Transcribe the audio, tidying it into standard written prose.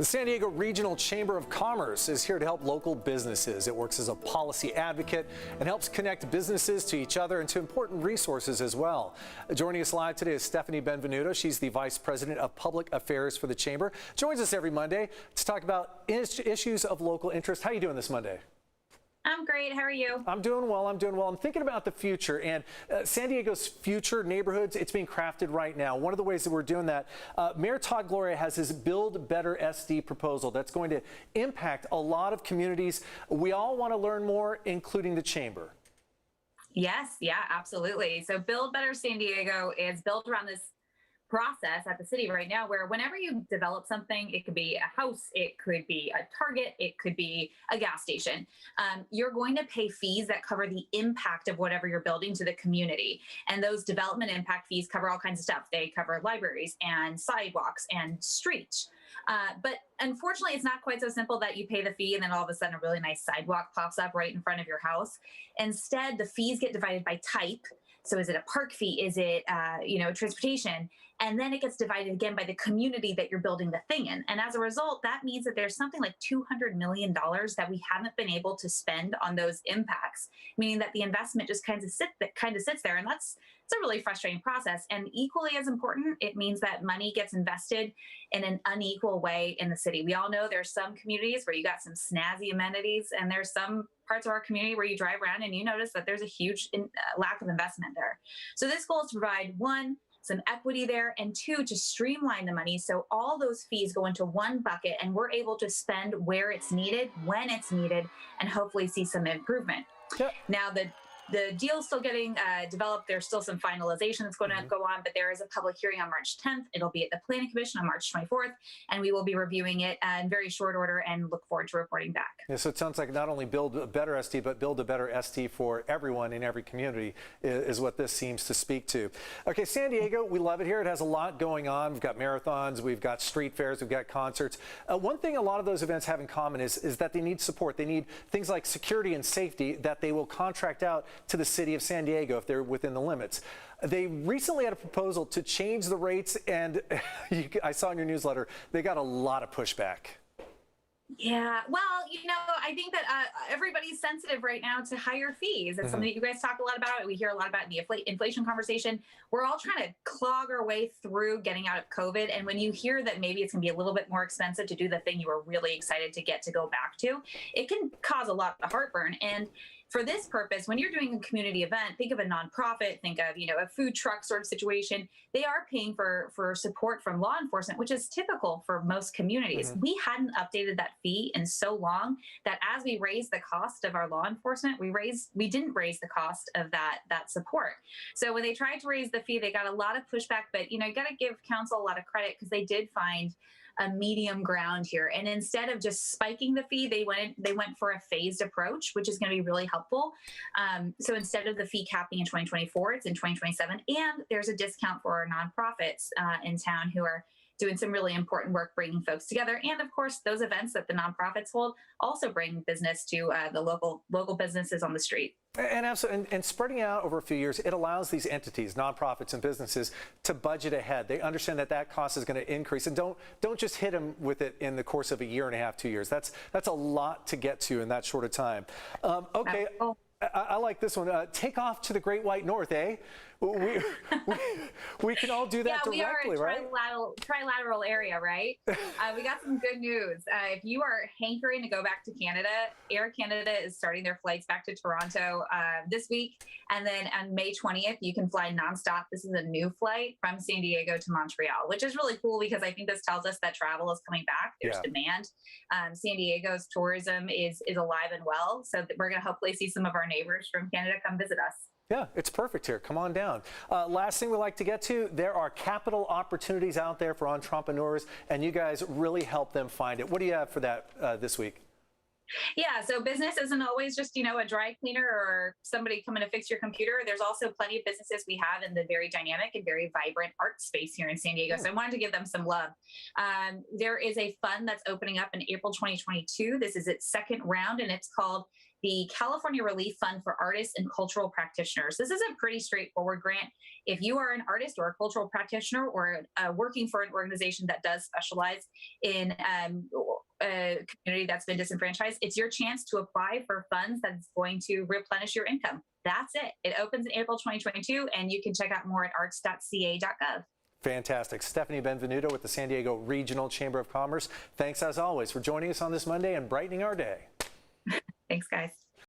The San Diego Regional Chamber of Commerce is here to help local businesses. It works as a policy advocate and helps connect businesses to each other and to important resources as well. Joining us live today is Stefanie Benvenuto. She's the Vice President of Public Affairs for the Chamber. Joins us every Monday to talk about issues of local interest. How are you doing this Monday? I'm great. How are you? I'm doing well. I'm thinking about the future and San Diego's future neighborhoods. It's being crafted right now. One of the ways that we're doing that, Mayor Todd Gloria has his Build Better SD proposal that's going to impact a lot of communities. We all want to learn more, including the Chamber. Yes, yeah, absolutely. So Build Better San Diego is built around this process at the city right now where whenever you develop something, it could be a house, it could be a Target, it could be a gas station, you're going to pay fees that cover the impact of whatever you're building to the community. And those development impact fees cover all kinds of stuff. They cover libraries and sidewalks and streets. But unfortunately, it's not quite so simple that you pay the fee and then all of a sudden a really nice sidewalk pops up right in front of your house. Instead, the fees get divided by type. So is it a park fee? Is it, transportation? And then it gets divided again by the community that you're building the thing in. And as a result, that means that there's something like $200 million that we haven't been able to spend on those impacts, meaning that the investment just kind of sits there. And it's a really frustrating process. And equally as important, it means that money gets invested in an unequal way in the city. We all know there's some communities where you got some snazzy amenities, and there's some parts of our community where you drive around and you notice that there's a huge lack of investment there. So this goal is to provide, one, some equity there, and two, to streamline the money so all those fees go into one bucket and we're able to spend where it's needed, when it's needed, and hopefully see some improvement. Yep. Now, the deal is still getting developed. There's still some finalization that's going to go on, but there is a public hearing on March 10th. It'll be at the Planning Commission on March 24th, and we will be reviewing it in very short order and look forward to reporting back. Yeah, so it sounds like not only build a better SD, but build a better SD for everyone in every community is what this seems to speak to. Okay, San Diego, we love it here. It has a lot going on. We've got marathons, we've got street fairs, we've got concerts. One thing a lot of those events have in common is that they need support. They need things like security and safety that they will contract out to the city of San Diego if they're within the limits. They recently had a proposal to change the rates, and I saw in your newsletter, they got a lot of pushback. Yeah, well, I think that everybody's sensitive right now to higher fees. It's something that you guys talk a lot about. We hear a lot about in the inflation conversation. We're all trying to clog our way through getting out of COVID. And when you hear that maybe it's going to be a little bit more expensive to do the thing you were really excited to go back to, it can cause a lot of heartburn. And for this purpose, when you're doing a community event, think of a nonprofit, think of, a food truck sort of situation. They are paying for support from law enforcement, which is typical for most communities. We hadn't updated that fee in so long that as we raised the cost of our law enforcement, we didn't raise the cost of that support. So when they tried to raise the fee, they got a lot of pushback, but you got to give council a lot of credit because they did find a medium ground here. And instead of just spiking the fee, they went for a phased approach, which is going to be really helpful. So instead of the fee capping in 2024, it's in 2027. And there's a discount for our nonprofits in town who are doing some really important work bringing folks together. And of course, those events that the nonprofits hold also bring business to the local businesses on the street. And absolutely, and spreading out over a few years, it allows these entities, nonprofits and businesses, to budget ahead. They understand that cost is going to increase, and don't just hit them with it in the course of a year and a half, 2 years. That's a lot to get to in that short of time. Okay. I like this one. Take off to the Great White North, eh? We can all do that directly, right? Yeah, we are a trilateral area, right? We got some good news. If you are hankering to go back to Canada, Air Canada is starting their flights back to Toronto this week. And then on May 20th, you can fly nonstop. This is a new flight from San Diego to Montreal, which is really cool because I think this tells us that travel is coming back. There's demand. San Diego's tourism is alive and well. So we're going to hopefully see some of our neighbors from Canada come visit us. Yeah, it's perfect here. Come on down. Last thing we like to get to, there are capital opportunities out there for entrepreneurs, and you guys really help them find it. What do you have for that this week? Yeah, so business isn't always just, a dry cleaner or somebody coming to fix your computer. There's also plenty of businesses we have in the very dynamic and very vibrant art space here in San Diego. So I wanted to give them some love. There is a fund that's opening up in April 2022. This is its second round, and it's called the California Relief Fund for Artists and Cultural Practitioners. This is a pretty straightforward grant. If you are an artist or a cultural practitioner or working for an organization that does specialize in a community that's been disenfranchised, it's your chance to apply for funds that's going to replenish your income. That's it. It opens in April 2022, and you can check out more at arts.ca.gov. Fantastic. Stefanie Benvenuto with the San Diego Regional Chamber of Commerce. Thanks, as always, for joining us on this Monday and brightening our day. Thanks, guys.